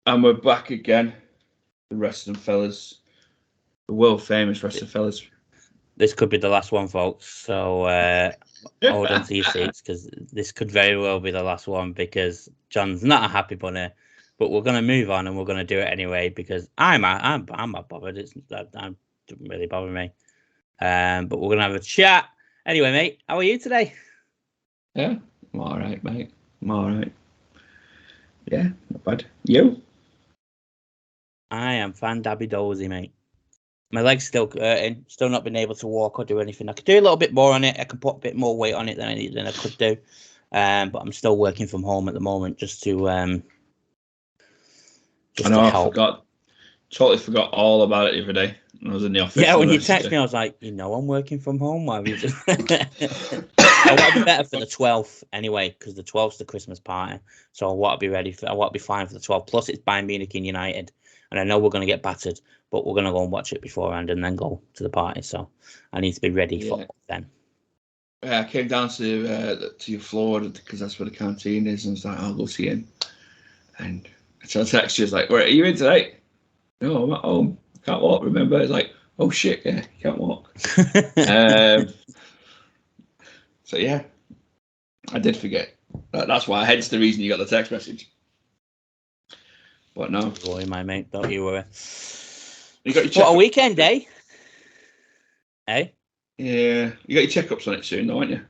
And we're back again. The Wrestling Fellas. The world famous Wrestling Fellas. This could be the last one, folks. So hold on to your seats, because this could very well be the last one, because John's not a happy bunny. But we're going to move on, and we're going to do it anyway, because I'm not bothered. That doesn't really bother me. But we're going to have a chat. Anyway, mate, how are you today? Yeah, I'm all right, mate. I'm all right. Yeah, not bad. You? I am fan-dabby-dozy, mate. My leg's still hurting. Still not been able to walk or do anything. I could do a little bit more on it. I could put a bit more weight on it than I could do. But I'm still working from home at the moment, just to help. I totally forgot all about it the other day when I was in the office. Yeah, when you text me, I was like, I'm working from home. Why have you just... I want to be better for the 12th anyway, because the 12th's the Christmas party. So I want to be ready I want to be fine for the 12th. Plus, it's Bayern Munich and United, and I know we're going to get battered, but we're going to go and watch it beforehand and then go to the party. So I need to be ready for then. Yeah, I came down to your floor because that's where the canteen is, and I was like, I'll go see him. And so I texted you, I was like, where are you in today? No, I'm at home. Can't walk, remember? It's like, oh shit, yeah, you can't walk. So yeah, I did forget. That's why, hence the reason you got the text message. But no. Don't worry, my mate, don't you worry. You got your what a weekend, eh? Eh? Yeah, you got your checkups on it soon, though, aren't you?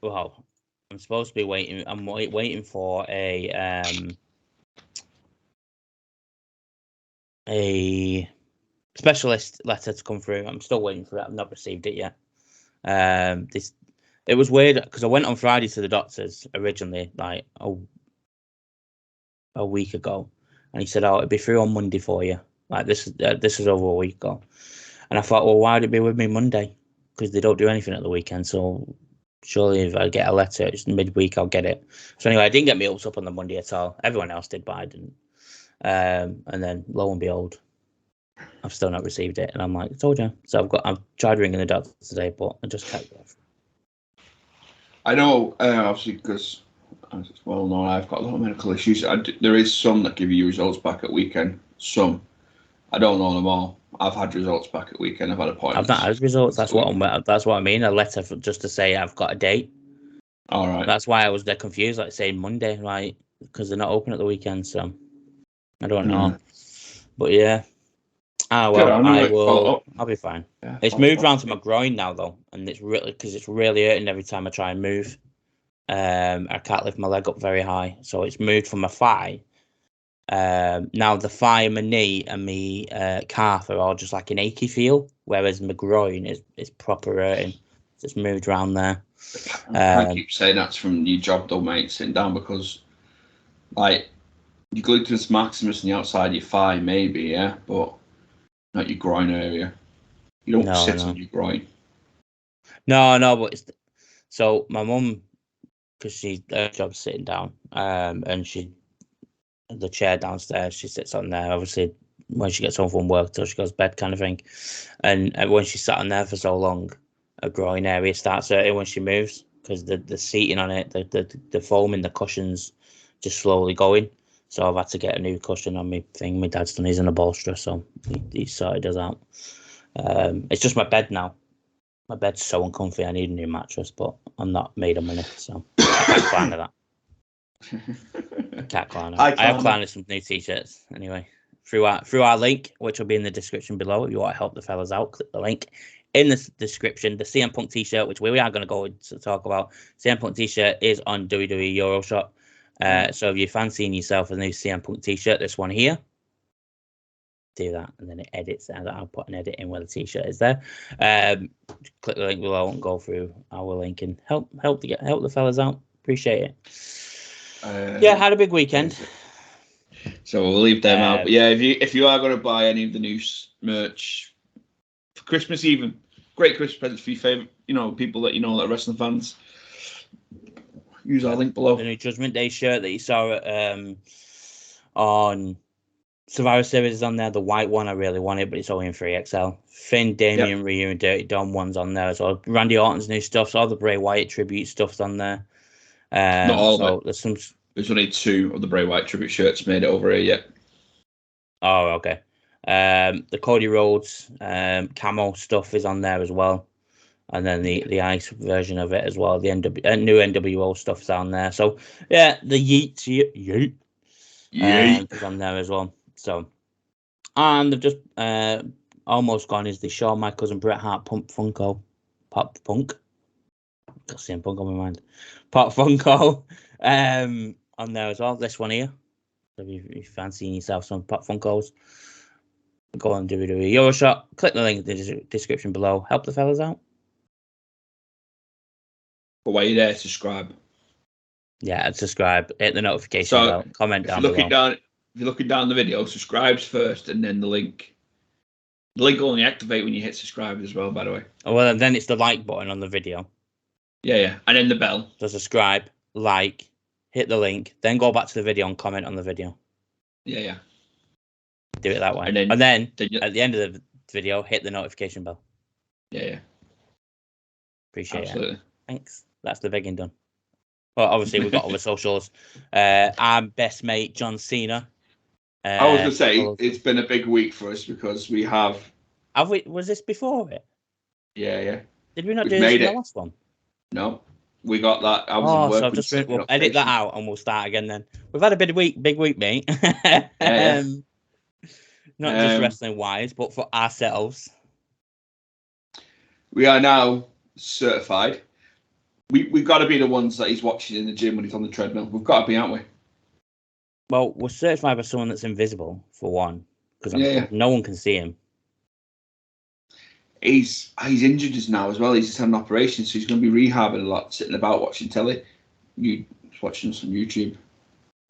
Well, I'm supposed to be waiting. I'm waiting for a specialist letter to come through. I'm still waiting for it. I've not received it yet. It was weird because I went on Friday to the doctor's originally, like a week ago, and he said, "Oh, it'll be through on Monday for you." Like this is over a week ago, and I thought, well, why would it be with me Monday? Because they don't do anything at the weekend, so surely if I get a letter, it's midweek, I'll get it. So anyway, I didn't get my hopes up on the Monday at all. Everyone else did, but I didn't. And then lo and behold, I've still not received it, and I'm like, I told you. So I've tried ringing the doctor today, but I just can't get off. I know, obviously, because as it's well known, I've got a lot of medical issues. There is some that give you results back at weekend. Some, I don't know them all. I've had results back at weekend. I've had appointments. I've not had results. That's what I mean. A letter just to say I've got a date. All right. That's why I was dead confused, like saying Monday, right? Because they're not open at the weekend, so I don't know. But yeah. Well, I'll be fine. Yeah, it's moved around to my groin now, though, and it's really hurting every time I try and move. I can't lift my leg up very high, so it's moved from my thigh. Now the thigh and my knee and my calf are all just like an achy feel, whereas my groin is proper hurting. So it's moved around there. I keep saying that's from your job, though, mate, sitting down, because like your gluteus maximus on the outside of your thigh, maybe, yeah, but not your groin area. You don't sit on your groin. No, but so my mum, because her job's sitting down, and the chair downstairs, she sits on there. Obviously, when she gets home from work till she goes to bed, kind of thing. And when she sat on there for so long, her groin area starts hurting when she moves, because the seating on it, the foam in the cushions, just slowly going. So I've had to get a new cushion on my thing. My dad's done his in a bolster, so he sorted us out. It's just my bed now. My bed's so uncomfy. I need a new mattress, but I'm not made of money, so I can't climb to that. Cat Clan. I have planned some new t-shirts anyway through our link, which will be in the description below. If you want to help the fellas out, click the link in the description. The CM Punk t-shirt, which we are going to go to talk about, CM Punk t-shirt is on WWE Euroshop. So if you're fancying yourself a new CM Punk t-shirt, this one here, do that, and then it edits, and I'll put an edit in where the t-shirt is there. Click the link below and go through our link and help the fellas out. Appreciate it. Yeah, had a big weekend. So we'll leave them out. But yeah, if you are going to buy any of the new merch for Christmas, even great Christmas presents for your favorite, people that that are wrestling fans, use our link below. The new Judgment Day shirt that you saw on Survivor Series is on there. The white one, I really want it, but it's only in 3XL. Finn, Damian, Ryu, and Dirty Dom one's on there as well. Randy Orton's new stuff, so all the Bray Wyatt tribute stuff's on there. Not all of it. There's some. There's only 2 of the Bray Wyatt tribute shirts made it over here yet. Oh, okay. The Cody Rhodes camo stuff is on there as well, and then the ice version of it as well. The new NWO stuff's on there. So yeah, the Yeet is on there as well. So, and they've just almost gone is the Shawn Michaels and Bret Hart Pop Punk. Got CM Punk on my mind. Pop Funko on there as well. This one here. So if you're fancying yourself some Pop Funkos, go on WWE Euroshop. Click the link in the description below. Help the fellas out. But while you're there, subscribe. Yeah, and subscribe. Hit the notification bell. Comment down below. If you're looking down the video, subscribes first, and then the link. The link will only activate when you hit subscribe as well, by the way. Oh, well, and then it's the like button on the video. Yeah. And then the bell. So subscribe, like, hit the link, then go back to the video and comment on the video. Yeah. Do it that way. And then at the end of the video, hit the notification bell. Yeah. Appreciate it. Thanks. That's the begging done. Well, obviously, we've got all the socials. Our best mate, John Cena. I was going to say, it's been a big week for us because we have... Have we? Was this before it? Yeah. Did we not do this in the last one? No. We got that. We'll edit that out and we'll start again then. We've had a big week, mate. Not just wrestling wise, but for ourselves. We are now certified. We've got to be the ones that he's watching in the gym when he's on the treadmill. We've got to be, aren't we? Well, we're certified by someone that's invisible, for one, because no one can see him. He's injured us now as well. He's just had an operation, so he's going to be rehabbing a lot, sitting about watching telly. You watching some YouTube.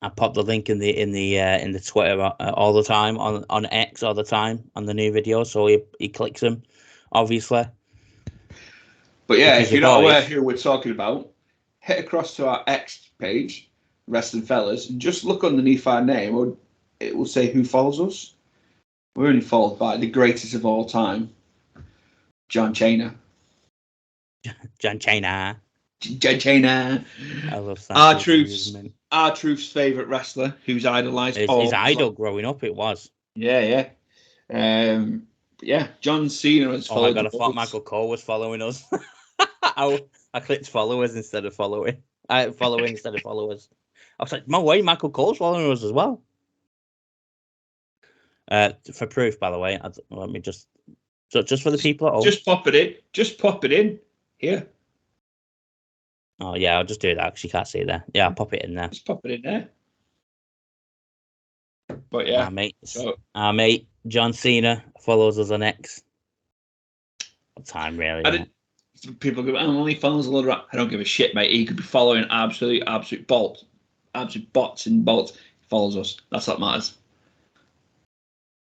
I pop the link in the Twitter all the time on X all the time on the new videos, so he clicks them, obviously. But yeah, if you're not aware who we're talking about, hit across to our X page, Wrestling Fellas, and just look underneath our name, or it will say who follows us. We're only followed by the greatest of all time, John Cena. John Cena. I love that. R-Truth's favourite wrestler, who's idolised. His idol growing up, it was. Yeah. John Cena has followed. Oh my god, I thought Michael Cole was following us. I clicked followers instead of following. Following instead of followers. I was like, no way, Michael Cole's following us as well. For proof, by the way, let me just for the people at home. Just pop it in. Just pop it in here. Oh yeah, I'll just do that because you can't see it there. Yeah, I'll pop it in there. Just pop it in there. But yeah, our mate John Cena follows us on X. What time really? People go, only follows a lot of. I don't give a shit, mate. He could be following absolute bots and bolts. He follows us. That's what matters.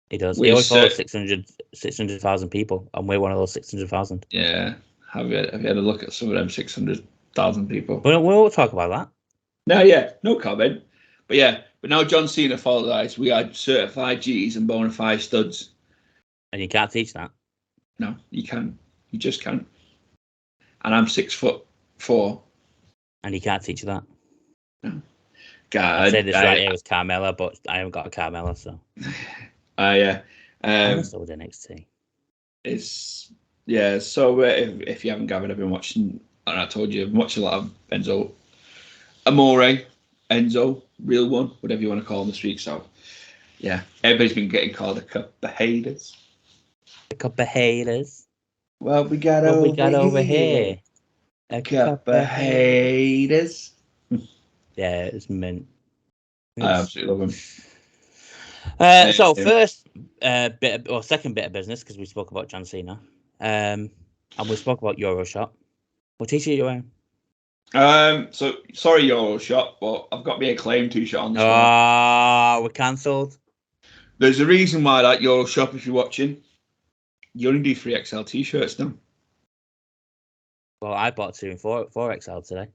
He does. He always follows 600,000 people, and we're one of those 600,000. Yeah. Have you had a look at some of them 600,000 people? We'll talk about that. No comment. But now John Cena follows us. We are certified G's and bona fide studs. And you can't teach that. No, you can. You just can't. And I'm 6'4". And you can't teach that. No. God. I said this right here was Carmella, but I haven't got a Carmella, so. Yeah. I'm still with NXT. So if you haven't gathered, I've been watching, and I told you, I've been watching a lot of Enzo Amore, Enzo, real one, whatever you want to call him this week. So, yeah, everybody's been getting called a couple of haters. A couple of haters. Well, we got over here. A couple of haters. Yeah, it's mint. I absolutely love him. So first second bit of business, because we spoke about John Cena, and we spoke about Euroshop. What t-shirt are you wearing? So sorry, Euroshop, but I've got me a claim t-shirt on this one. We're cancelled. There's a reason why that Euroshop, if you're watching, you only do 3XL t-shirts now. Well, I bought 2 and 4XL today.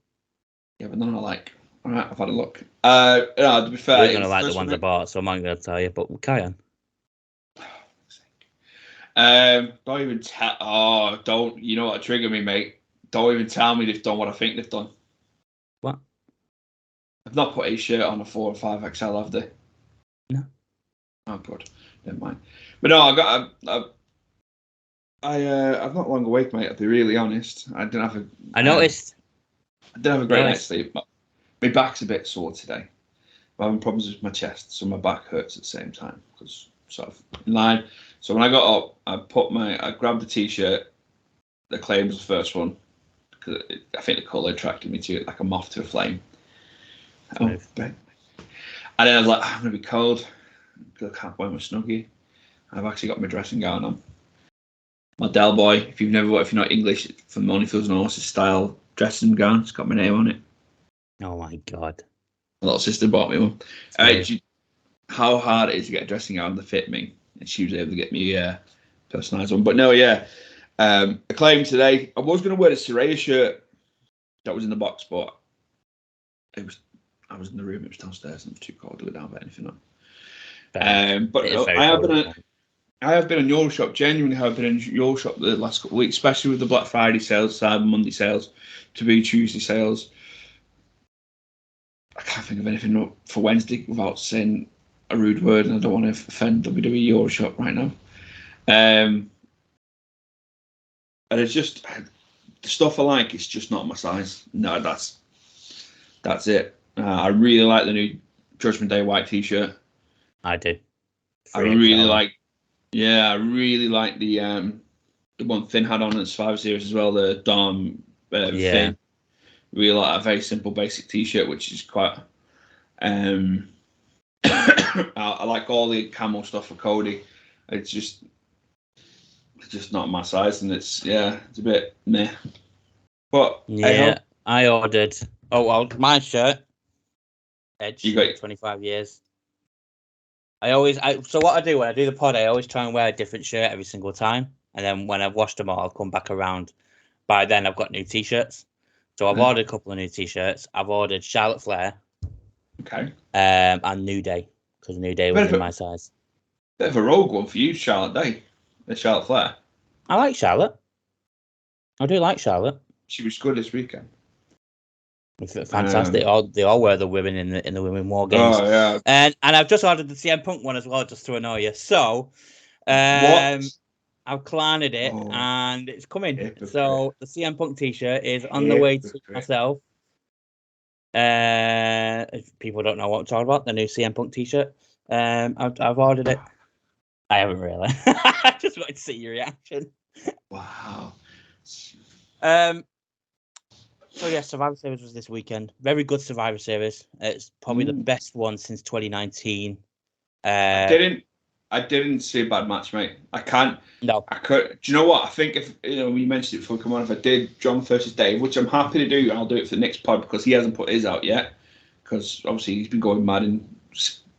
Yeah, but none I like. All right, I've had a look. To be fair, you're gonna like the ones I bought, so I'm not gonna tell you. But carry on. Don't even tell. Oh, don't. You know what trigger me, mate? Don't even tell me they've done what I think they've done. What? I've not put a shirt on a 4 or 5XL, have they? No. Oh, good. Never mind. But no, I'm not long awake, mate. I'll be really honest. I noticed. I didn't have a great night's sleep. My back's a bit sore today. I'm having problems with my chest, so my back hurts at the same time because sort of in line. So when I got up, I grabbed the t-shirt. The Claim was the first one because I think the colour attracted me to it, like a moth to a flame. Oh, and then I was like, I'm gonna be cold. I can't wear my snuggie. I've actually got my dressing gown on. My Del Boy, if you're not English, from Only Fools and Horses style dressing gown. It's got my name on it. Oh my god! My little sister bought me one. How hard it is to get a dressing gown that fit me, and she was able to get me a personalised one. But no, yeah, Acclaim today. I was going to wear the Saraya shirt that was in the box, but I was in the room. It was downstairs, and it was too cold to go down for anything on. But no, I have been on your shop. Genuinely, have been in your shop the last couple of weeks, especially with the Black Friday sales, Cyber Monday sales, to be Tuesday sales. I can't think of anything for Wednesday without saying a rude word, and I don't want to offend WWE Euroshop right now. And it's just the stuff I like. It's just not my size. No, that's it. I really like the new Judgment Day white T-shirt. I do. I really like the one Finn had on at Survivor Series as well. The Dom Finn. Really like a very simple, basic T-shirt, which is quite. I like all the camo stuff for Cody. It's just not my size, and it's a bit meh. But yeah, I ordered. Oh well, my shirt. Edge. You got 25 years. So what I do when I do the pod, I always try and wear a different shirt every single time, and then when I've washed them all, I'll come back around. By then, I've got new T-shirts. So I've ordered a couple of new T-shirts. I've ordered Charlotte Flair. Okay. And New Day, because New Day was in my size. Bit of a rogue one for you, Charlotte Day. The Charlotte Flair. I like Charlotte. I do like Charlotte. She was good this weekend. Fantastic. They all wear the women in the women war games. Oh yeah. And I've just ordered the CM Punk one as well, just to annoy you. So what? I've claned it and it's coming. Hypocrite. So the CM Punk T-shirt is on the way to myself. If people don't know what I'm talking about, the new CM Punk T-shirt. I've ordered it. I haven't really. I just wanted to see your reaction. Wow. So yeah, Survivor Series was this weekend. Very good Survivor Series. It's probably the best one since 2019. I didn't see a bad match, mate. I can't. No. I could. Do you know what? I think if we mentioned it before, come on. If I did John versus Dave, which I'm happy to do, I'll do it for the next pod because he hasn't put his out yet. Because obviously he's been going mad and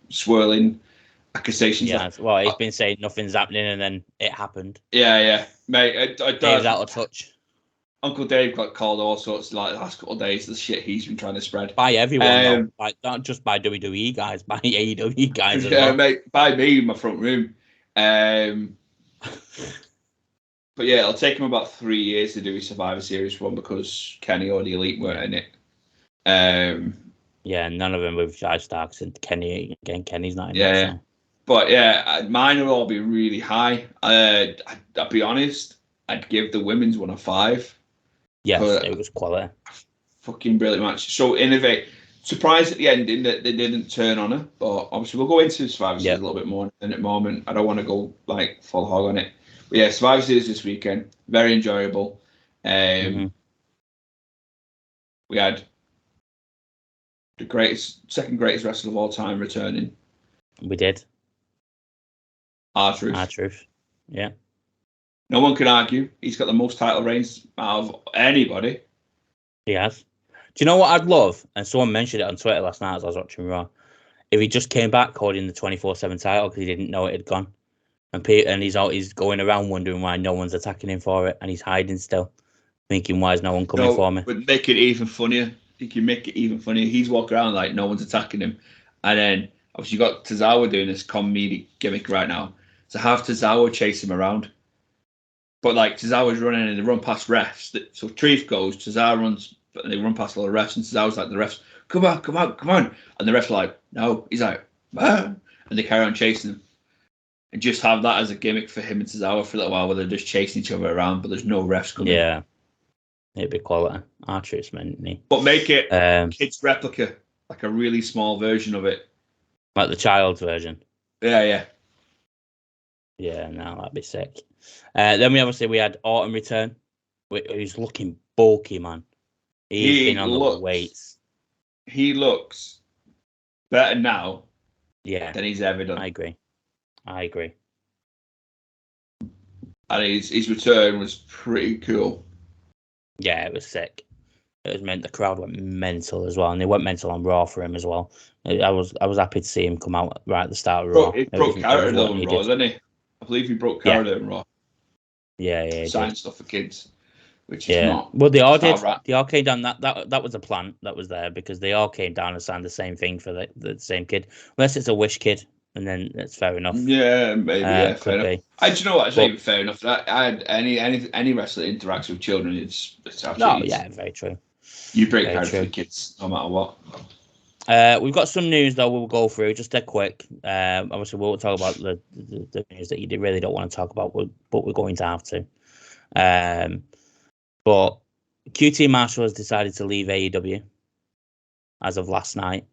swirling accusations. Yeah. Well, he's been saying nothing's happening, and then it happened. Yeah, mate. Dave's out of touch. Uncle Dave got called all sorts like the last couple of days. The shit he's been trying to spread by everyone, though. Like not just by WWE guys, by AEW guys as well. Mate, by me in my front room. But yeah, it'll take him about 3 years to do his Survivor Series one because Kenny or the Elite weren't in it. Yeah, none of them with Jai Starks and Kenny. Again, Kenny's not in it. Yeah, so. But yeah, mine will all be really high. I'll be honest, I'd give the women's one a 5. Yes, it was quality. Fucking brilliant match. So innovate. Surprised at the ending that they didn't turn on her, but obviously we'll go into Survivor Series a little bit more in a moment. I don't want to go like full hog on it. But yeah, Survivor Series this weekend, very enjoyable. We had the second greatest wrestler of all time returning. We did. R-Truth. Yeah. No one can argue. He's got the most title reigns out of anybody. He has. Do you know what I'd love? And someone mentioned it on Twitter last night as I was watching Raw. If he just came back holding the 24/7 title because he didn't know it had gone, and he's going around wondering why no one's attacking him for it, and he's hiding still, thinking why is no one coming for me? But make it even funnier. You can make it even funnier. He's walking around like no one's attacking him, and then obviously you got Tozawa doing this comedic gimmick right now. So have Tozawa chase him around. But like Tozawa's running and they run past refs. So Treef goes, Tozawa runs, but they run past a lot of refs, and Tozawa's like the refs come on, come on, come on. And the ref's like, no. He's like, ah. And they carry on chasing him. And just have that as a gimmick for him and Tozawa for a little while where they're just chasing each other around, but there's no refs coming. Yeah. It'd be quality. Archer's meant me. But make it kids replica, like a really small version of it. Like the child's version. Yeah. Yeah, no, that'd be sick. Then we had Autumn return, who's looking bulky, man. He's been on the weights. He looks better now than he's ever done. I agree. And his return was pretty cool. Yeah, it was sick. It was meant the crowd went mental as well, and they went mental on Raw for him as well. I was happy to see him come out right at the start of Raw. It broke character on Raw, didn't he? I believe he broke character on Raw. Yeah. Sign stuff for kids, which is not. Well, they all did. They all came down. That was a plan that was there because they all came down and signed the same thing for the same kid, unless it's a Wish kid, and then that's fair enough. Yeah, maybe. Fair enough. Do you know what? It's even fair enough. I had any wrestler that interacts with children. It's absolutely. Very true. You break character for kids, no matter what. We've got some news though we'll go through just dead quick. Obviously we'll talk about the news that you really don't want to talk about, but we're going to have to. But QT Marshall has decided to leave AEW as of last night.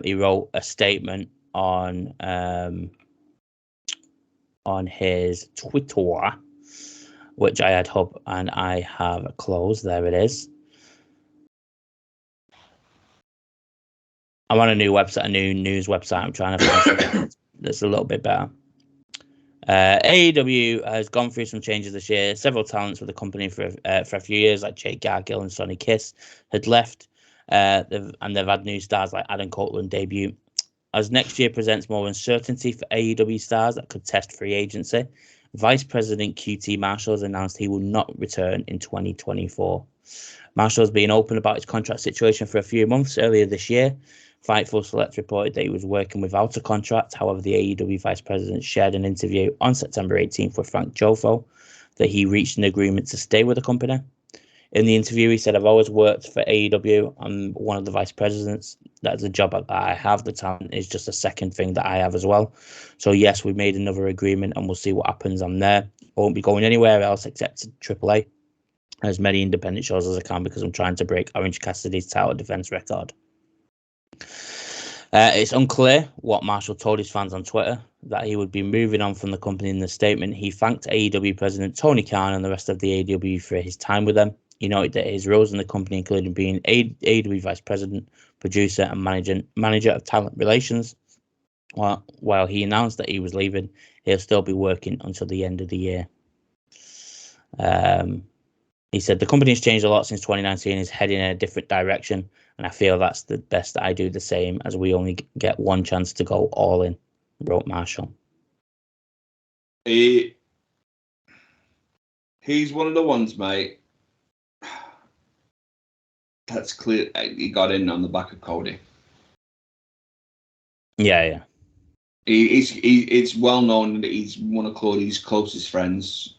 He wrote a statement on his Twitter, which I had up and I have closed. There it is. I'm on a new website, a new news website. I'm trying to find something that's a little bit better. AEW has gone through some changes this year. Several talents with the company for a few years, like Jake Gargill and Sonny Kiss, had left, and they've had new stars like Adam Copeland debut. As next year presents more uncertainty for AEW stars that could test free agency, Vice President QT Marshall has announced he will not return in 2024. Marshall has been open about his contract situation for a few months. Earlier this year, Fightful Select reported that he was working without a contract. However, the AEW vice president shared an interview on September 18th with Frank Jofo that he reached an agreement to stay with the company. In the interview, he said, "I've always worked for AEW. I'm one of the vice presidents. That's a job that I have. The talent is just a second thing that I have as well. So yes, we made another agreement and we'll see what happens. I'm there. I won't be going anywhere else except to AAA. As many independent shows as I can because I'm trying to break Orange Cassidy's title defense record." It's unclear what Marshall told his fans on Twitter that he would be moving on from the company. In the statement, he thanked AEW president Tony Khan and the rest of the AEW for his time with them. He noted that his roles in the company included being AEW vice president, producer, and manager of talent relations. While he announced that he was leaving, he'll still be working until the end of the year. He said, "The company has changed a lot since 2019, is heading in a different direction, and I feel that's the best that I do the same, as we only get one chance to go all in," wrote Marshall. He's one of the ones, mate, that's clear. He got in on the back of Cody. Yeah. It's well known that he's one of Cody's closest friends.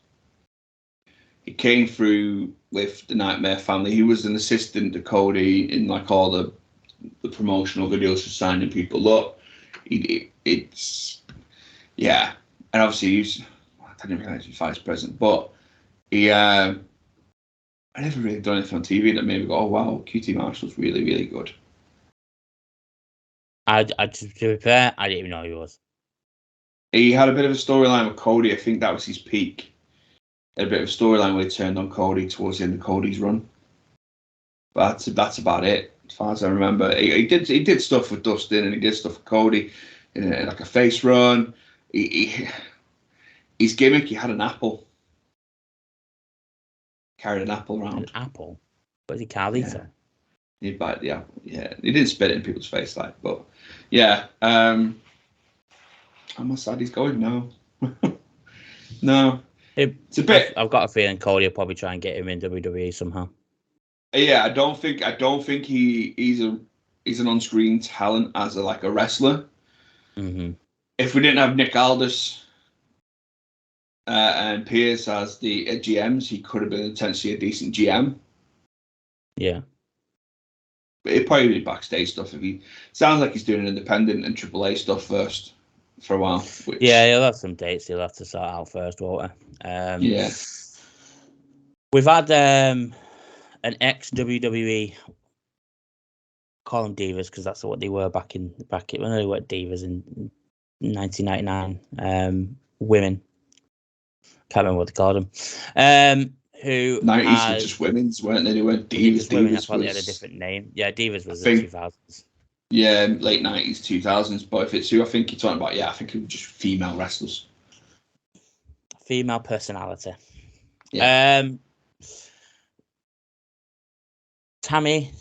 He came through with the Nightmare Family. He was an assistant to Cody in like all the promotional videos for signing people up. It's and obviously I didn't realize he was vice president, but he I never really done anything on TV that made me go, "Oh wow, QT Marshall's really, really good." To be fair, I didn't even know who he was. He had a bit of a storyline with Cody. I think that was his peak. A bit of a storyline where he turned on Cody towards the end of Cody's run. But that's about it, as far as I remember. He did stuff with Dustin and he did stuff with Cody, like a face run. His gimmick, he had an apple. Carried an apple around. An apple? What is he, Carlito? He'd bite the apple. Yeah, he didn't spit it in people's face, like, but yeah. I'm sad he's going now. No. It's a bit. I've got a feeling Cody will probably try and get him in WWE somehow. Yeah, I don't think he's an on-screen talent as a wrestler. Mm-hmm. If we didn't have Nick Aldis and Pierce as the GMs, he could have been potentially a decent GM. Yeah. He'll probably do backstage stuff. If he sounds like he's doing independent and AAA stuff first for a while. Which, Yeah, he'll have some dates he'll have to sort out first, won't he? Yeah. We've had an ex WWE, call them divas because that's what they were back when they were divas in 1999. Women, can't remember what they called them. Who 90s were just women's, weren't they? They weren't divas. Women, Divas I thought they had a was, different name. Yeah, divas was I the think- 2000s. yeah, late 90s, 2000s. But if it's who I think you're talking about, yeah, I think it was just female wrestlers. Female personality. Yeah. Tammy,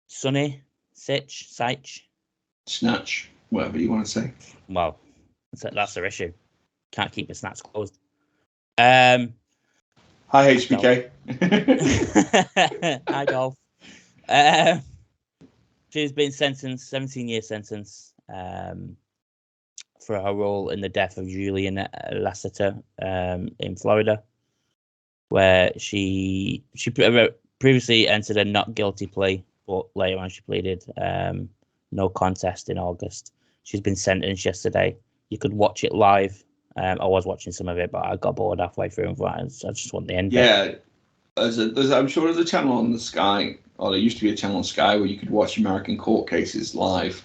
Sunny, Sitch, Snatch, whatever you want to say. well, that's their issue. Can't keep the snacks closed. Hi, HBK. Hi, Dolph. She's been sentenced, 17-year sentence, for her role in the death of Julian Lasseter in Florida, where she previously entered a not guilty plea, but later on she pleaded no contest in August. She's been sentenced yesterday. You could watch it live. I was watching some of it, but I got bored halfway through and I just want the end. Yeah, I'm sure there's a channel on the Sky, or there used to be a channel on Sky where you could watch American court cases live.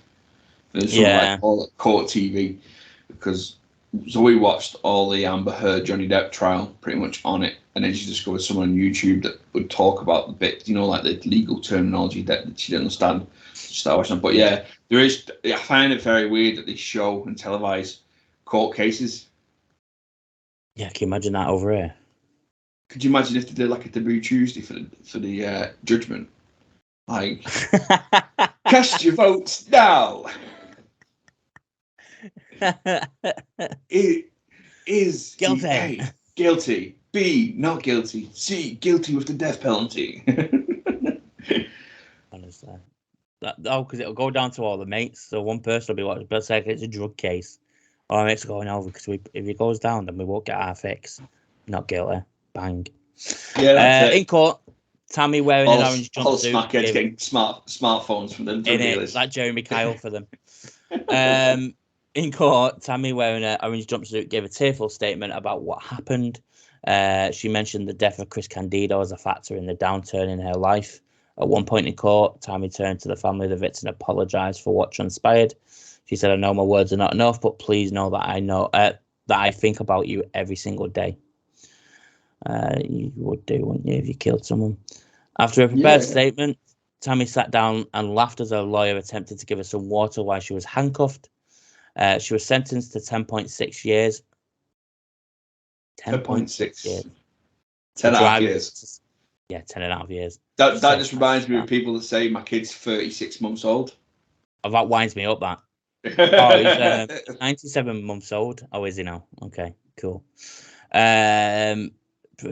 There's sort of like all court TV, because so we watched all the Amber Heard Johnny Depp trial pretty much on it, and then she discovered someone on YouTube that would talk about the bit, like the legal terminology that she didn't understand. Start watching, but yeah, there is. I find it very weird that they show and televise court cases. Yeah, can you imagine that over here? Could you imagine if they did like a Taboo Tuesday for the judgment? Like, cast your votes now. It is Guilty. A, guilty. B, not guilty. C, guilty with the death penalty. Honestly, because it'll go down to all the mates. So one person will be watching, but say it's a drug case. Our mates are going over because if it goes down, then we won't get our fix. Not guilty. Bang. Yeah, that's it. In court, Tammy wearing an orange all jumpsuit. smackheads getting smartphones from them drug dealers. Like Jeremy Kyle for them. In court, Tammy wearing an orange jumpsuit gave a tearful statement about what happened. She mentioned the death of Chris Candido as a factor in the downturn in her life. At one point in court, Tammy turned to the family of the victim and apologized for what transpired. She said, "I know my words are not enough, but please know that I know that I think about you every single day." You would do, wouldn't you, if you killed someone? After a prepared statement, Tammy sat down and laughed as her lawyer attempted to give her some water while she was handcuffed. She was sentenced to 10.6 years. 10.6 years. 10.5 years. Yeah, 10.5 years. That just reminds me of people that say my kid's 36 months old. Oh, that winds me up, that. Oh, he's 97 months old. Oh, is he now? Okay, cool.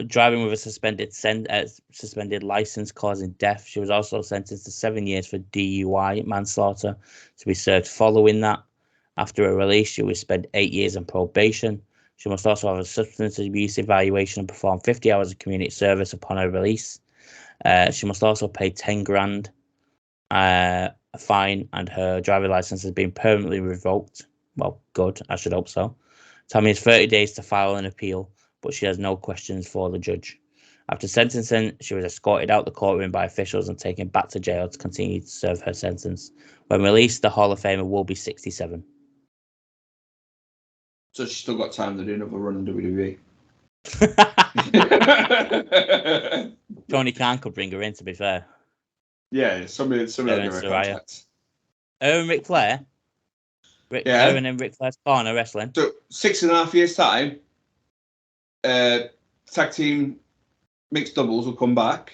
Driving with a suspended license causing death. She was also sentenced to 7 years for DUI manslaughter to be served following that. After her release, she will spend 8 years on probation. She must also have a substance abuse evaluation and perform 50 hours of community service upon her release. She must also pay 10 grand a fine, and her driving license has been permanently revoked. Well, good. I should hope so. Tammy has 30 days to file an appeal, but she has no questions for the judge. After sentencing, she was escorted out the courtroom by officials and taken back to jail to continue to serve her sentence. When released, the Hall of Famer will be 67. So she's still got time to do another run in WWE. Tony Khan could bring her in, to be fair. Yeah, somebody will give her contacts. Her and Ric Flair. Her and then Ric Flair's corner wrestling. So 6.5 years time, tag team mixed doubles will come back.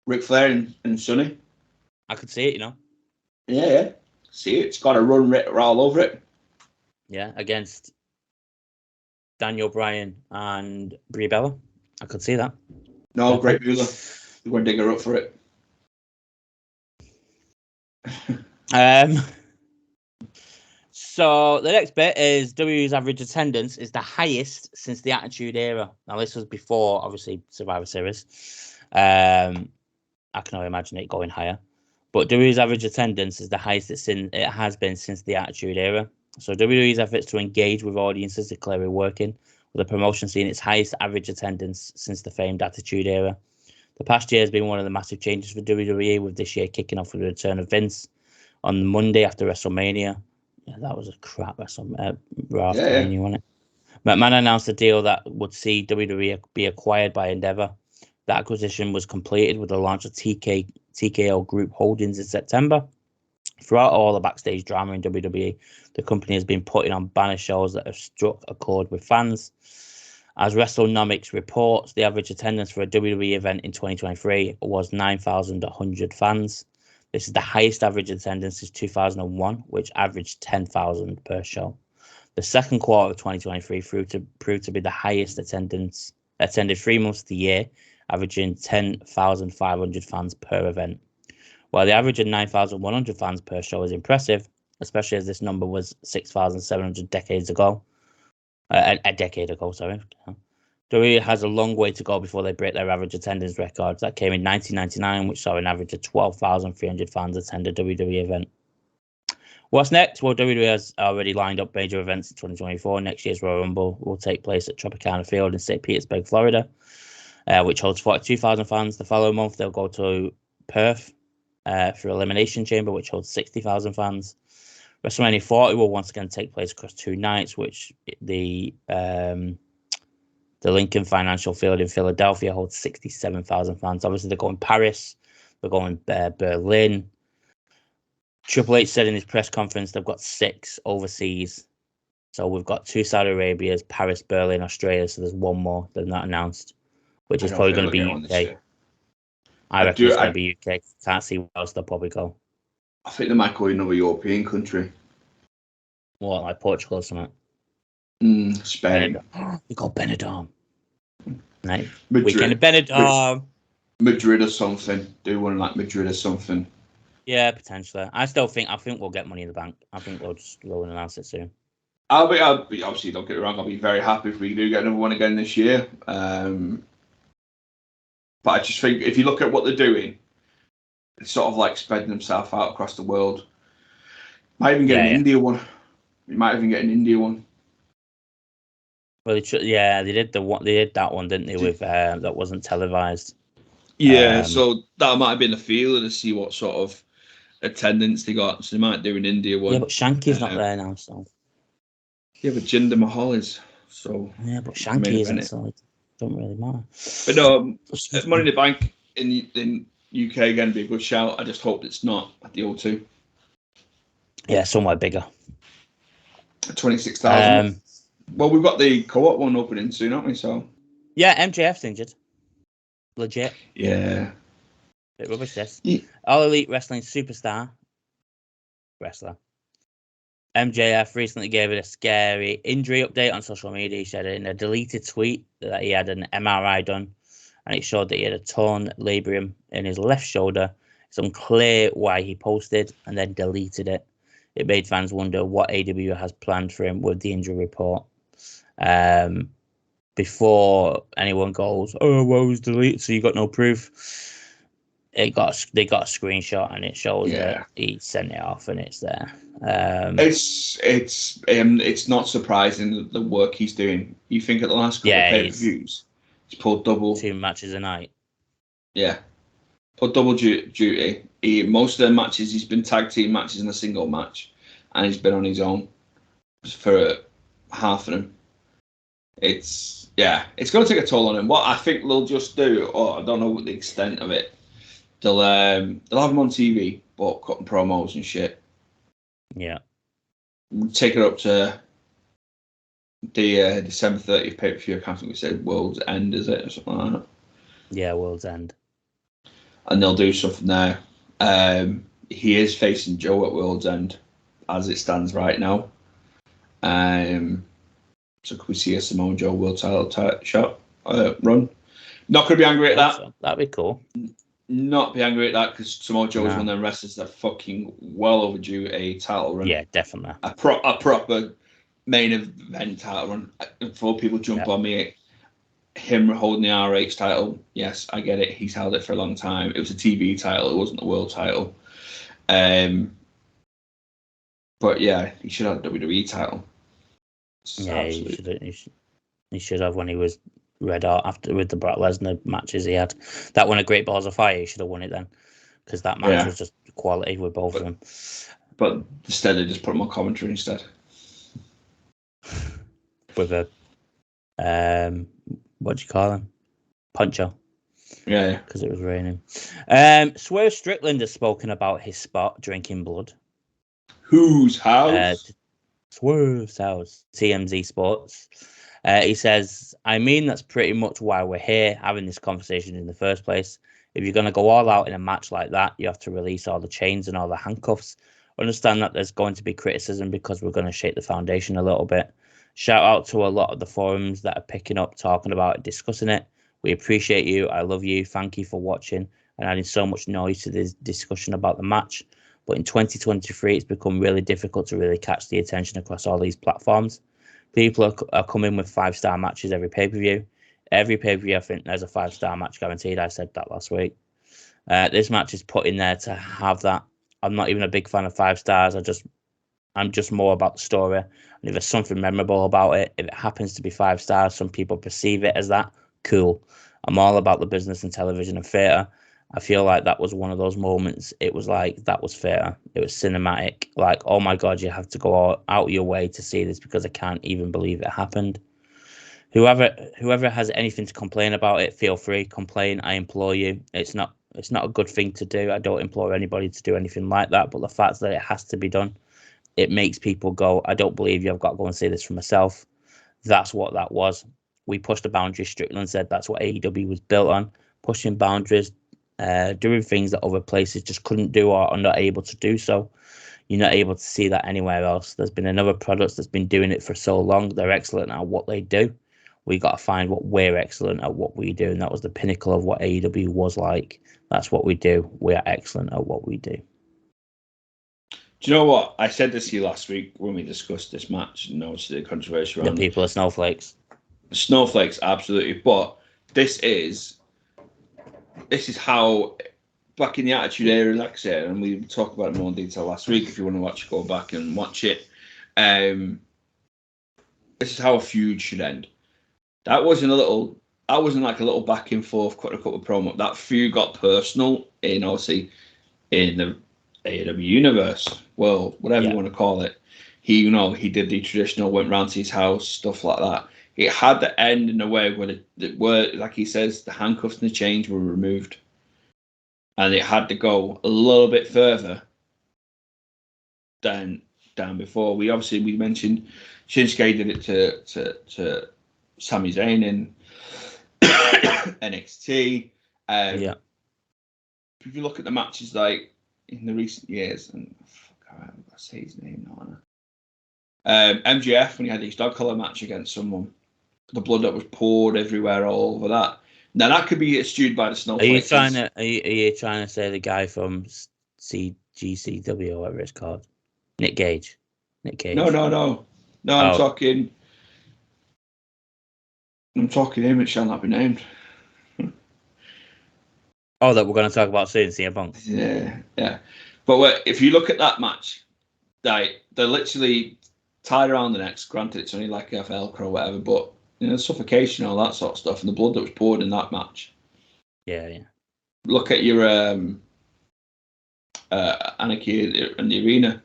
Ric Flair and Sonny. I could see it, Yeah. See it. It's got a run all over it. Yeah, against Daniel Bryan and Brie Bella. I could see that. No, great Mueller. We're going to dig her up for it. So the next bit is WWE's average attendance is the highest since the Attitude Era. Now this was before, obviously, Survivor Series. I can only imagine it going higher. But WWE's average attendance is the highest it has been since the Attitude Era. So WWE's efforts to engage with audiences are clearly working, with the promotion seeing its highest average attendance since the famed Attitude Era. The past year has been one of the massive changes for WWE, with this year kicking off with the return of Vince on Monday after WrestleMania. Yeah, that was a crap Raw after Mania, wasn't it? McMahon announced a deal that would see WWE be acquired by Endeavor. That acquisition was completed with the launch of TKO Group Holdings in September. Throughout all the backstage drama in WWE, the company has been putting on banner shows that have struck a chord with fans. As WrestleNomics reports, the average attendance for a WWE event in 2023 was 9,100 fans. This is the highest average attendance since 2001, which averaged 10,000 per show. The second quarter of 2023 proved to be the highest attended 3 months of the year, averaging 10,500 fans per event. While the average of 9,100 fans per show is impressive, especially as this number was 6,700 decades ago. A decade ago, sorry. WWE has a long way to go before they break their average attendance records. That came in 1999, which saw an average of 12,300 fans attend a WWE event. What's next? Well, WWE has already lined up major events in 2024. Next year's Royal Rumble will take place at Tropicana Field in St. Petersburg, Florida, which holds 42,000 fans. The following month, they'll go to Perth for Elimination Chamber, which holds 60,000 fans. WrestleMania 40 will once again take place across 2 nights, which the Lincoln Financial Field in Philadelphia holds 67,000 fans. Obviously, they're going Paris, they're going Berlin. Triple H said in his press conference they've got 6 overseas. So we've got 2 Saudi Arabias, Paris, Berlin, Australia. So there's 1 more than that announced, which is probably going to be UK. I reckon it's going to be UK. Can't see where else they'll probably go. I think they might go another European country. What, like Portugal or something? Spain. We got Benidorm. Right. Weekend of Benidorm. Madrid or something. Do one like Madrid or something. Yeah, potentially. I think we'll get Money in the Bank. I think they'll just go and announce it soon. I'll be obviously, don't get it wrong, I'll be very happy if we do get another one again this year. But I just think if you look at what they're doing, it's sort of like spreading themselves out across the world. Might even get an India one. We might even get an India one. Well, they did that one, didn't they? With that wasn't televised. Yeah, so that might have been a feeler to see what sort of attendance they got. So they might do an India one. Yeah, but Shanky's not there now, so. Yeah, but Jinder Mahal is. So. Yeah, but Shanky isn't, so it don't really matter. But no, Money in the Bank in UK again be a good shout. I just hope it's not at the O2. Yeah, somewhere bigger. 26,000. Well, we've got the co-op one opening soon, haven't we? So. Yeah, MJF's injured. Legit. Yeah. Bit rubbish this. Yeah. All Elite Wrestling superstar wrestler MJF recently gave it a scary injury update on social media. He said in a deleted tweet that he had an MRI done and it showed that he had a torn labrum in his left shoulder. It's unclear why he posted and then deleted it. It made fans wonder what AEW has planned for him with the injury report. Before anyone goes, oh, well, it was deleted, so you got no proof. They got a screenshot and it shows that he sent it off and it's there. It's not surprising the work he's doing. You think at the last couple of pay-per-views, he's pulled double 2 matches a night. Yeah, pulled double duty. Most of the matches he's been tag team matches in a single match, and he's been on his own for half of them. It's going to take a toll on him. What I think they'll just do, I don't know what the extent of it. They'll have him on TV, but cutting promos and shit. Yeah. Take it up to the December 30th pay-per-view. I can't think we said World's End, is it? Or something like that. Yeah, World's End. And they'll do something there. He is facing Joe at World's End, as it stands right now. So could we see a Samoa Joe world title shot run? Not going to be angry at that. So. That'd be cool. Not be angry at that because Samoa Joe is one of them wrestlers that fucking well overdue a title run. Yeah, definitely. A proper main event title run. Before people jump on me, him holding the RH title, yes, I get it. He's held it for a long time. It was a TV title. It wasn't the world title. But yeah, he should have a WWE title. Yeah, he should have when he was red hot after with the Brock Lesnar matches he had. That won a Great Balls of Fire. He should have won it then, because that match was just quality with both of them. But instead, they just put him on commentary instead. With a what do you call him? Poncho. Yeah, because it was raining. Swerve Strickland has spoken about his spot drinking blood. Whose house? Swerve's house. TMZ Sports. He says, I mean, that's pretty much why we're here having this conversation in the first place. If you're going to go all out in a match like that, you have to release all the chains and all the handcuffs. Understand that there's going to be criticism because we're going to shake the foundation a little bit. Shout out to a lot of the forums that are picking up, talking about it, discussing it. We appreciate you. I love you. Thank you for watching and adding so much noise to this discussion about the match. But in 2023, it's become really difficult to really catch the attention across all these platforms. People are coming with 5-star matches every pay-per-view. Every pay-per-view, I think there's a 5-star match guaranteed. I said that last week. This match is put in there to have that. I'm not even a big fan of 5 stars. I'm just more about the story. And if there's something memorable about it, if it happens to be 5 stars, some people perceive it as that. Cool. I'm all about the business and television and theatre. I feel like that was one of those moments. It was like, that was theatre. It was cinematic. Like, oh my God, you have to go out your way to see this because I can't even believe it happened. Whoever has anything to complain about it, feel free, complain. I implore you. It's not a good thing to do. I don't implore anybody to do anything like that. But the fact that it has to be done, it makes people go, I don't believe you. I've got to go and see this for myself. That's what that was. We pushed the boundaries. Strickland said that's what AEW was built on, pushing boundaries, doing things that other places just couldn't do or are not able to do so. You're not able to see that anywhere else. There's been another product that's been doing it for so long. They're excellent at what they do. We got to find what we're excellent at what we do. And that was the pinnacle of what AEW was like. That's what we do. We are excellent at what we do. Do you know what? I said this to you last week when we discussed this match, and obviously the controversy around the people are snowflakes. Snowflakes, absolutely. But this is how back in the Attitude Era, like I said, and we talked about it more in detail last week. If you want to watch, go back and watch it. This is how a feud should end. That wasn't like a little back and forth, cut a couple of promo. That feud got personal in obviously in the AEW universe, well, whatever you want to call it. He did the traditional, went round to his house, stuff like that. It had to end in a way where like he says, the handcuffs and the chains were removed, and it had to go a little bit further than before. We mentioned Shinsuke did it to Sami Zayn in NXT. If you look at the matches like in the recent years, and I say his name now. MJF when he had his dog collar match against someone, the blood that was poured everywhere all over that. Now that could be eschewed by the snowflakes. Are you trying to say the guy from CGCW or whatever it's called, Nick Gage? No. I'm talking him. It shall not be named. Oh, that we're going to talk about soon, CM Punk. Yeah. But if you look at that match, they're literally tied around the necks. Granted, it's only like a Velcro or whatever, but suffocation, all that sort of stuff, and the blood that was poured in that match. Yeah. Look at your Anarchy and the Arena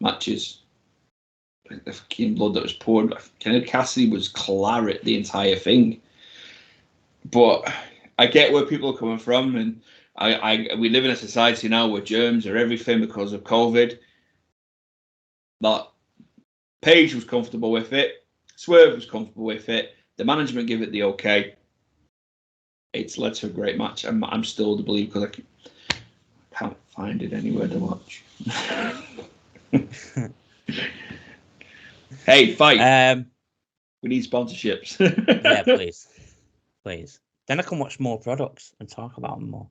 matches. The fucking blood that was poured. Kennedy Cassidy was claret the entire thing. But I get where people are coming from, and we live in a society now where germs are everything because of COVID. But Paige was comfortable with it. Swerve was comfortable with it. The management give it the okay. It's led to a great match. I'm still to believe because I can't find it anywhere to watch. Hey, fight! We need sponsorships. Yeah, please. Then I can watch more products and talk about them more.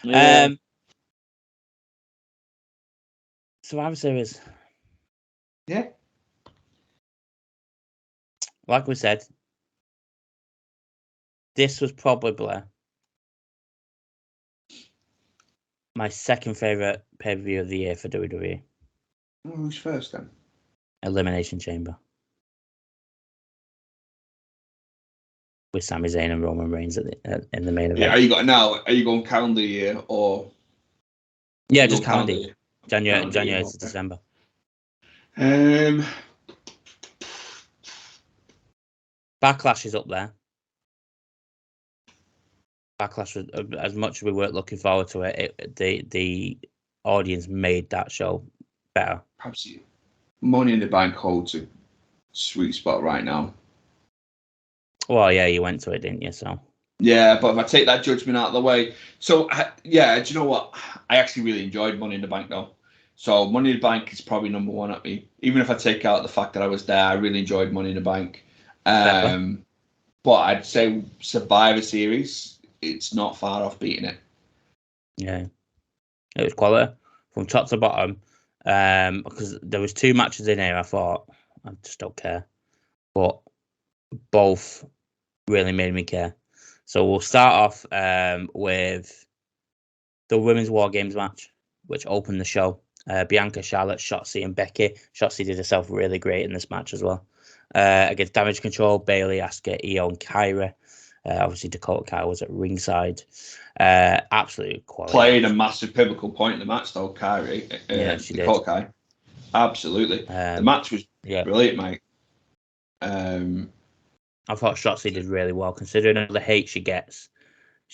Yeah. Survivor Series. Yeah. Like we said, this was probably My second favorite pay-per-view of the year for WWE. Who's first then? Elimination Chamber. With Sami Zayn and Roman Reigns in the main event. Yeah, are you going calendar year or? Yeah, just calendar year. January to December. Backlash is up there. Backlash was, as much as we weren't looking forward to it, the audience made that show better. Absolutely. Money in the Bank holds a sweet spot right now. Well, yeah, you went to it, didn't you? So. Yeah, but if I take that judgment out of the way, so yeah, do you know what? I actually really enjoyed Money in the Bank though. So Money in the Bank is probably number one at me. Even if I take out the fact that I was there, I really enjoyed Money in the Bank. But I'd say Survivor Series, it's not far off beating it. Yeah, it was quality from top to bottom. Because there was 2 matches in here, I thought I just don't care, but both really made me care. So we'll start off with the Women's War Games match, which opened the show. Bianca, Charlotte, Shotzi, and Becky. Shotzi did herself really great in this match as well. Against Damage Control, Bayley, Asuka, Io, and Kyra. Obviously, Dakota Kai was at ringside. Absolute quality. Played a massive pivotal point in the match, though, Kyrie. Yeah, she Dakota did. Kai. Absolutely. The match was brilliant, mate. I thought Shotzi did really well, considering all the hate she gets.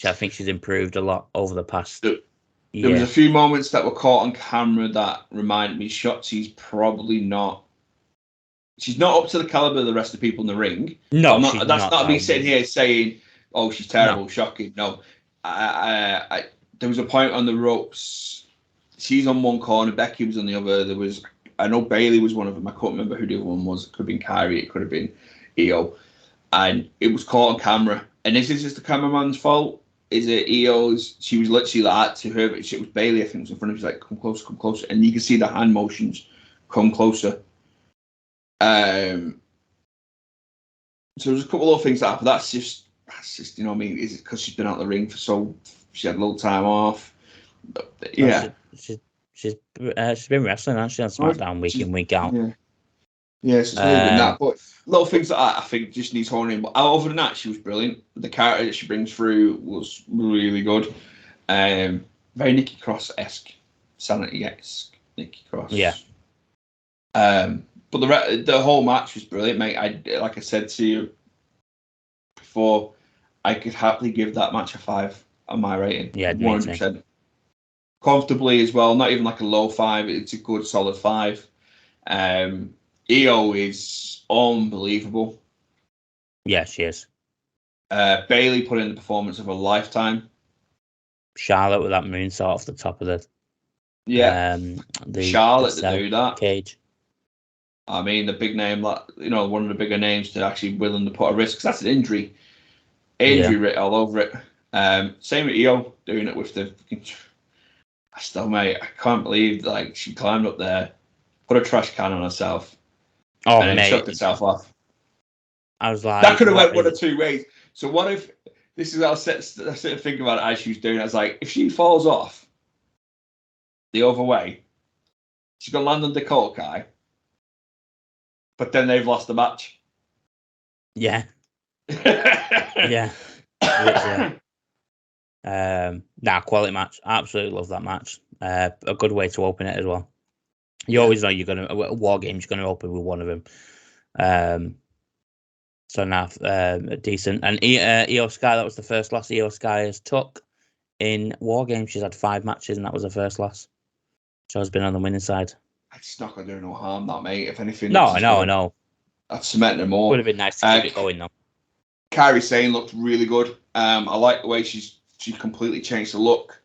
I think she's improved a lot over the past year. There was a few moments that were caught on camera that reminded me Shotzi's probably not. She's not up to the caliber of the rest of the people in the ring. No, that's not me sitting here saying, "Oh, she's terrible, shocking." No, there was a point on the ropes. She's on one corner, Becky was on the other. I know Bayley was one of them. I can't remember who the other one was. It could have been Kyrie. It could have been Io, and it was caught on camera. And is this just the cameraman's fault? Is it Io's? She was literally like to her, but it was Bayley. I think was in front of her. She's like, "Come closer," and you can see the hand motions come closer. So there's a couple of things that happened. That's just you know what I mean. Is it because she's been out of the ring she had a little time off? Yeah, she's been wrestling actually on SmackDown week in, week out. Yeah, so it's really been that. But little things that I think just needs honing. But other than that, she was brilliant. The character that she brings through was really good. Very Nikki Cross-esque, Sanity-esque Nikki Cross. Yeah. But the whole match was brilliant, mate. Like I said to you before, I could happily give that match a 5 on my rating. Yeah, 100%. Comfortably as well. Not even like a low 5. It's a good solid 5. Io is unbelievable. Yeah, she is. Bayley put in the performance of a lifetime. Charlotte with that moonsault off the top of the Charlotte to do that cage. I mean, the big name, one of the bigger names to actually willing to put a risk, because that's an injury writ all over it. Same with Io doing it with the. Mate, I can't believe she climbed up there, put a trash can on herself, and then shook herself off. I was like, that could have went one of 2 ways. So what if this is what I sit and think about it as she was doing it? I was like, if she falls off the other way, she's gonna land on Dakota Kai. But then they've lost the match. Yeah. Yeah. Quality match. Absolutely love that match. A good way to open it as well. You always know you're going to, War Games, you're going to open with one of them. Decent. And Io Sky, that was the first loss Io Sky has took in War Games. She's had 5 matches and that was her first loss. So has been on the winning side. It's not going to do no harm, that, mate. If anything, I know. That's cementing her more. Would have been nice to keep it going, though. Kairi Sane looked really good. I like the way she's completely changed the look.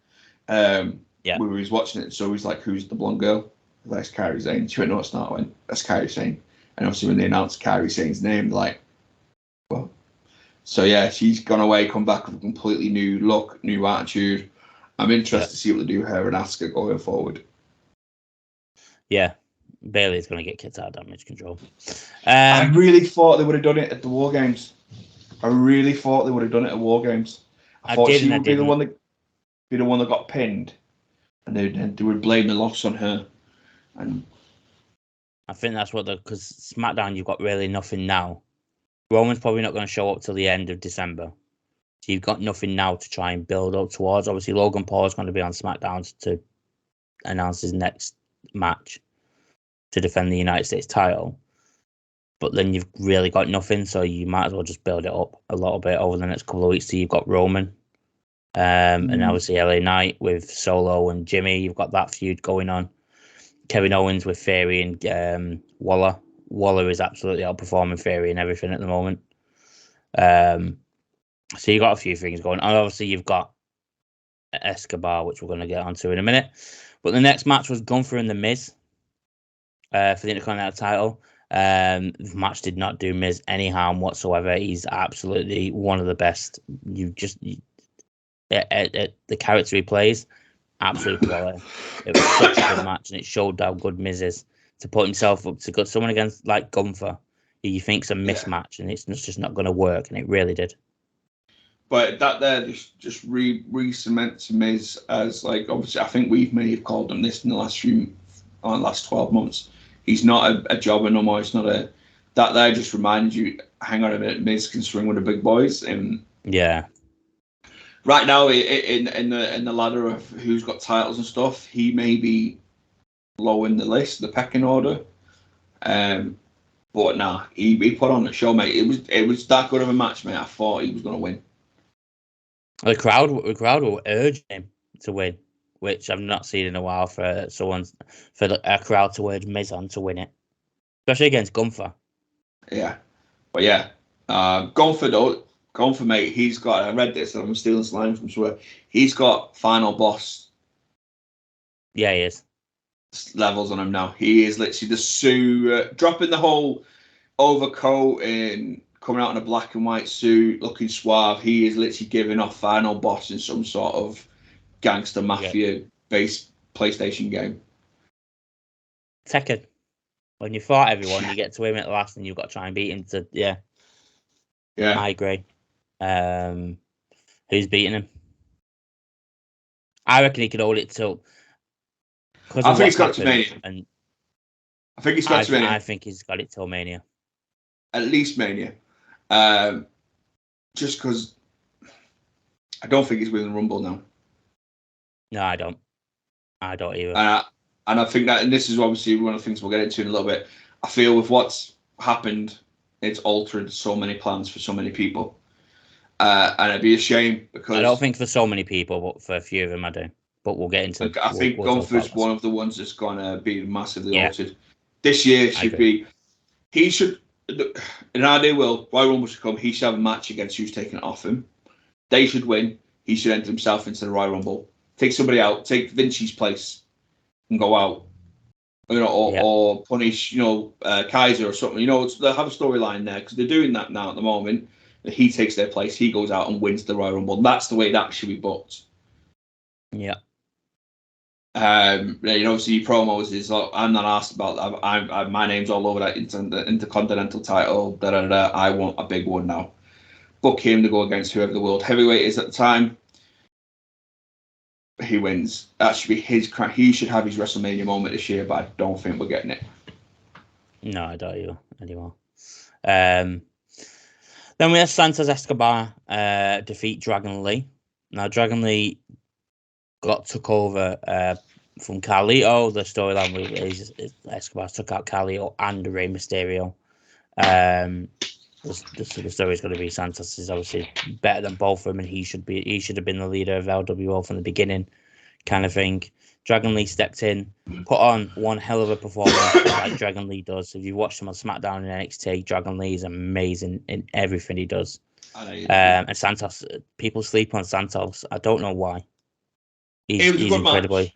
We was watching it, so he's like, "Who's the blonde girl?" That's Kairi Sane. She went, "No, it's not." I went, "That's Kairi Sane." And obviously, when they announced Kairi Sane's name, like, well, so yeah, she's gone away, come back with a completely new look, new attitude. I'm interested to see what they do with her and Asuka going forward. Yeah, Bayley's going to get kicked out of Damage Control. I really thought they would have done it at the War Games. I thought she would be the one that got pinned. and they would blame the loss on her. And I think that's what because SmackDown, you've got really nothing now. Roman's probably not going to show up till the end of December. So you've got nothing now to try and build up towards. Obviously, Logan Paul is going to be on SmackDown to announce his next match to defend the United States title. But then you've really got nothing, so you might as well just build it up a little bit over the next couple of weeks. So you've got Roman, and obviously LA Knight with Solo and Jimmy. You've got that feud going on. Kevin Owens with Theory and Waller. Waller is absolutely outperforming Theory and everything at the moment. So you've got a few things going on. And obviously, you've got Escobar, which we're going to get onto in a minute. But the next match was Gunther and The Miz for the Intercontinental title. The match did not do Miz any harm whatsoever. He's absolutely one of the best. The character he plays, absolute quality. It was such a good match, and it showed how good Miz is to put himself up to get someone against like Gunther, who you think's a mismatch, and it's just not going to work, and it really did. But that there just re-cements Miz as, like, obviously I think we may have called him this in the last 12 months. He's not a jobber no more. It's not a that there just reminds you, hang on a minute, Miz can swing with the big boys. And yeah, right now in the ladder of who's got titles and stuff, he may be low in the list, the pecking order. But nah, he put on the show, mate. It was that good of a match, mate. I thought he was going to win. The crowd will urge him to win, which I've not seen in a while for a crowd to urge Miz on to win it, especially against Gunther. Yeah, but yeah, Gunther, mate. He's got. I read this, and I'm stealing this line from somewhere. He's got final boss. Yeah, he is. Levels on him now. He is literally the suit, dropping the whole overcoat and coming out in a black and white suit, looking suave. He is literally giving off final boss in some sort of gangster mafia based PlayStation game. Tekken. When you fight everyone, you get to him at last, and you've got to try and beat him. Yeah. I agree. Who's beating him? I reckon he could hold it till. I think he's got it to Mania. I think he's got it to Mania. I think he's got it till Mania. At least Mania. Just because I don't think he's winning Rumble now. No, I don't. I don't either. And I think that, and this is obviously one of the things we'll get into in a little bit. I feel with what's happened, it's altered so many plans for so many people. And it'd be a shame because I don't think for so many people, but for a few of them I do. But we'll get into I think Gunther's one of the ones that's going to be massively altered. This year should be, he should, in an ideal world, Royal Rumble should come, he should have a match against who's taking it off him. They should win. He should enter himself into the Royal Rumble. Take somebody out, take Vinci's place and go out. Or punish, Kaiser or something. They'll have a storyline there because they're doing that now at the moment. He takes their place, he goes out and wins the Royal Rumble. That's the way that should be booked. Yeah. Obviously promos is I'm not asked about that. My name's all over that Intercontinental title. I want a big one now. Book him to go against whoever the world heavyweight is at the time. He wins. That should be his crack. He should have his WrestleMania moment this year, but I don't think we're getting it. No, I don't either anymore. Then we have Santos Escobar defeat Dragon Lee. Now, Dragon Lee took over from Carlito. The storyline is Escobar took out Carlito and Rey Mysterio. The story is going to be Santos is obviously better than both of them, and he should have been the leader of LWO from the beginning, kind of thing. Dragon Lee stepped in, put on one hell of a performance like Dragon Lee does. If you watched him on SmackDown and NXT, Dragon Lee is amazing in everything he does. And Santos, people sleep on Santos. I don't know why. He's incredibly. Match.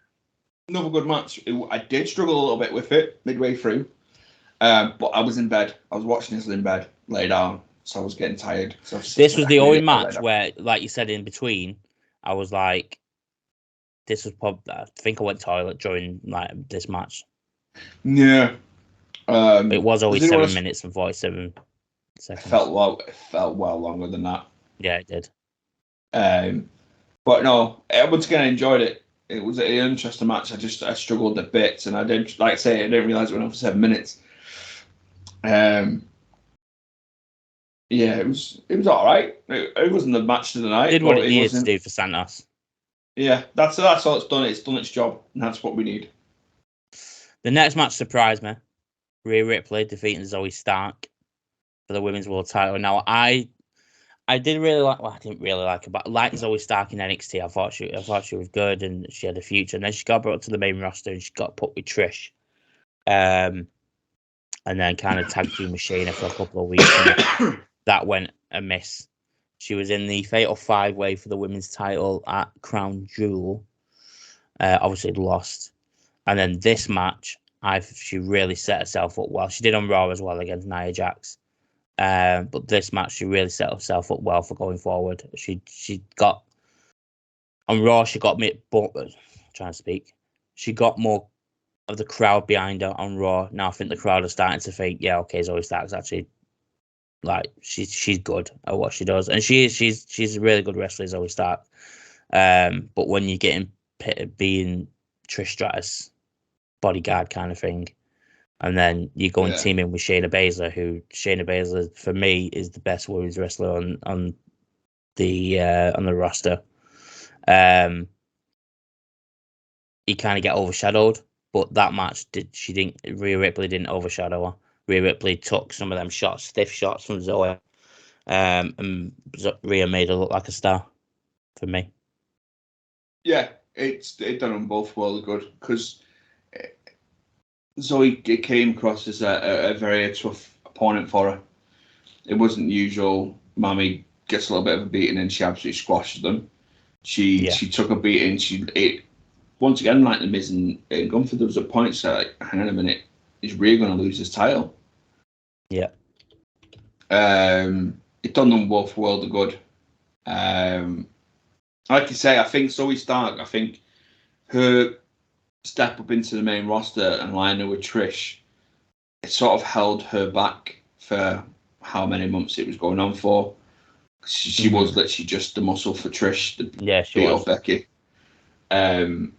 Another good match. I did struggle a little bit with it midway through, but I was in bed. I was watching this in bed, lay down, so I was getting tired. So this was the only match where, like you said, in between, I was like, this was probably. I think I went toilet during this match. Yeah. It was only 7 minutes and 47 seconds. It felt well longer than that. Yeah, it did. But no, once again, I enjoyed it. it was an interesting match. I struggled a bit, and I didn't, like I say, I didn't realize it went on for 7 minutes. Yeah, it was all right. It wasn't the match of the night. Did what it needed wasn't. to do for Santos. Yeah, that's all it's done. It's done its job, and that's what we need. The next match surprised me. Rhea Ripley defeating Zoe Stark for the women's world title. Now, I did really like. Well, I didn't really like her, but I liked Zoe Stark in NXT. I thought she was good and she had a future. And then she got brought up to the main roster and she got put with Trish. And then kind of tag team Machina for a couple of weeks. And that went amiss. She was in the Fatal 5-Way for the women's title at Crown Jewel. Obviously lost. And then this match, she really set herself up well. She did on Raw as well against Nia Jax. But this match, she really set herself up well for going forward. She got on Raw. She got me. Trying to speak. She got more of the crowd behind her on Raw. Now I think the crowd are starting to think, yeah, okay, Zoe Stark's actually like she's good at what she does, and she's a really good wrestler, Zoe Stark. But when you're getting being Trish Stratus bodyguard kind of thing, and then you go and team in with Shayna Baszler, who Shayna Baszler for me is the best women's wrestler on the roster. You kind of get overshadowed, but that match Rhea Ripley didn't overshadow her. Rhea Ripley took some of them stiff shots from Zoe, and Rhea made her look like a star for me. Yeah, it done them both well good because Zoe came across as a very tough opponent for her. It wasn't usual. Mammy gets a little bit of a beating and she absolutely squashes them. She took a beating. Once again, like the Miz and Gunther, there was a point so like, hang on a minute, is Rhea going to lose his title? Yeah. It done them both world of good. Like you say, I think Zoe Stark, her step up into the main roster and line with Trish, it sort of held her back for how many months it was going on for. She was literally just the muscle for Trish to beat up Becky. And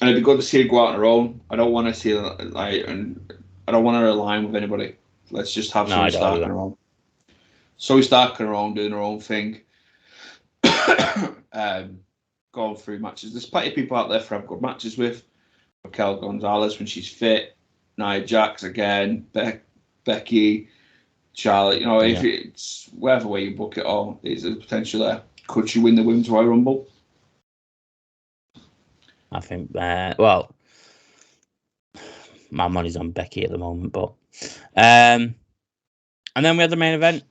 it'd be good to see her go out on her own. I don't want to see her and I don't want her to align with anybody. Let's just have Zoe Stark on her own. Zoe Stark on her own, doing her own thing. Going through matches. There's plenty of people out there for have good matches with. Raquel Gonzalez when she's fit. Nia Jax again. Becky. Charlotte. If it's whatever way you book it all, there's a potential there. Could she win the Women's Royal Rumble? I think, well, my money's on Becky at the moment, but and then we had the main event.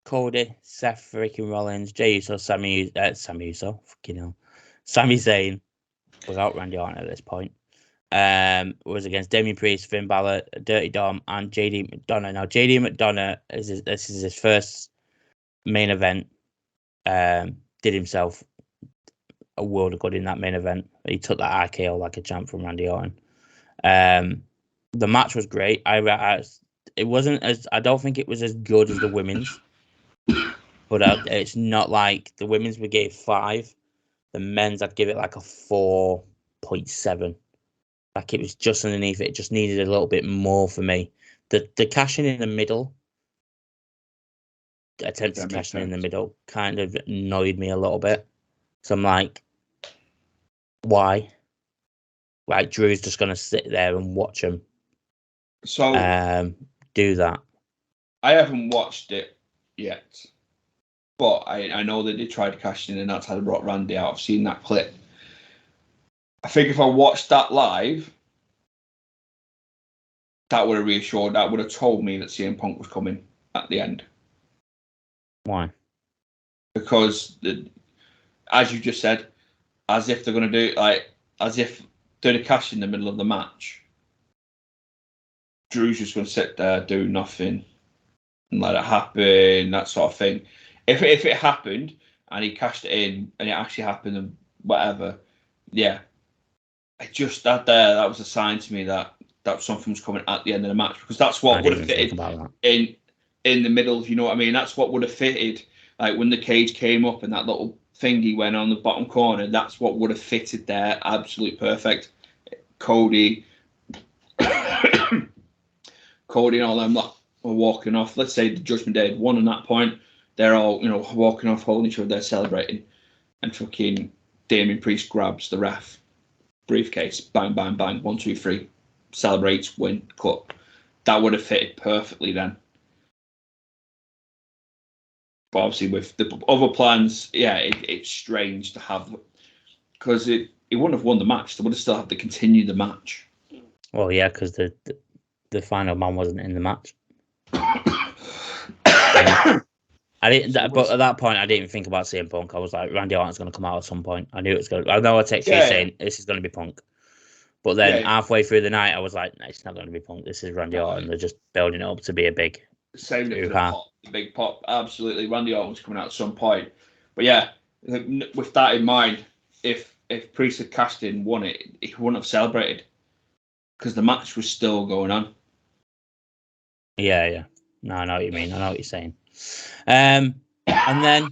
Cody, Seth freaking Rollins, Jey Uso, Sami Uso, fucking hell, Sami Zayn, without Randy Orton at this point, was against Damian Priest, Finn Balor, Dirty Dom, and JD McDonough. Now, JD McDonough, this is his first main event, did himself a world of good in that main event. He took that RKO like a champ from Randy Orton. The match was great. It wasn't as, I don't think it was as good as the women's, but it's not like the women's we gave 5. The men's I'd give it like a 4.7. Like it was just underneath it. It just needed a little bit more for me. The cashing in the middle, attempted cashing in the middle kind of annoyed me a little bit. So I'm like, why? Like Drew's just gonna sit there and watch him. So do that. I haven't watched it yet, but I know that they tried cashing in, and that's how they brought Randy out. I've seen that clip. I think if I watched that live, that would have reassured. That would have told me that CM Punk was coming at the end. Why? Because as you just said, as if they're going to do as if they're the cash in the middle of the match. Drew's just going to sit there, do nothing, and let it happen, that sort of thing. If it happened and he cashed it in and it actually happened and whatever, yeah, that was a sign to me that something was coming at the end of the match, because that's what would have fitted in the middle. You know what I mean? That's what would have fitted. Like when the cage came up and that little thingy went on the bottom corner, that's what would have fitted there. Absolute perfect. Cody, Cody and all them lot were walking off. Let's say the Judgment Day had won on that point. They're all, walking off, holding each other, they're celebrating. And fucking Damien Priest grabs the ref briefcase, bang, bang, bang, 1, 2, 3, celebrates, win, cut. That would have fitted perfectly then. But obviously, with the other plans, yeah, it's strange to have, because it wouldn't have won the match. They would have still had to continue the match. Well, yeah, because the final man wasn't in the match. I didn't, but at that point, I didn't even think about CM Punk. I was like, Randy Orton's going to come out at some point. I knew it was going to. I know I texted you saying this is going to be Punk, but then halfway through the night, I was like, no, it's not going to be Punk. This is Randy Orton. They're just building it up to be a big. Saving it for the pop, the big pop. Absolutely, Randy Orton was coming out at some point. But yeah, with that in mind, if Priest had cashed in, won it, he wouldn't have celebrated because the match was still going on. Yeah. No, I know what you mean. I know what you're saying. And then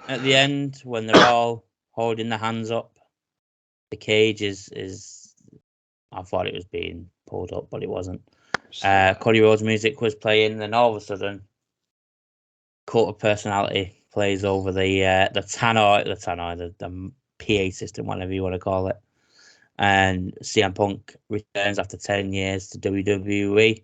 at the end, when they're all holding their hands up, the cage is. I thought it was being pulled up, but it wasn't. Cody Rhodes music was playing, and then all of a sudden, Cult of Personality plays over the tannoy, the PA system, whatever you want to call it. And CM Punk returns after 10 years to WWE.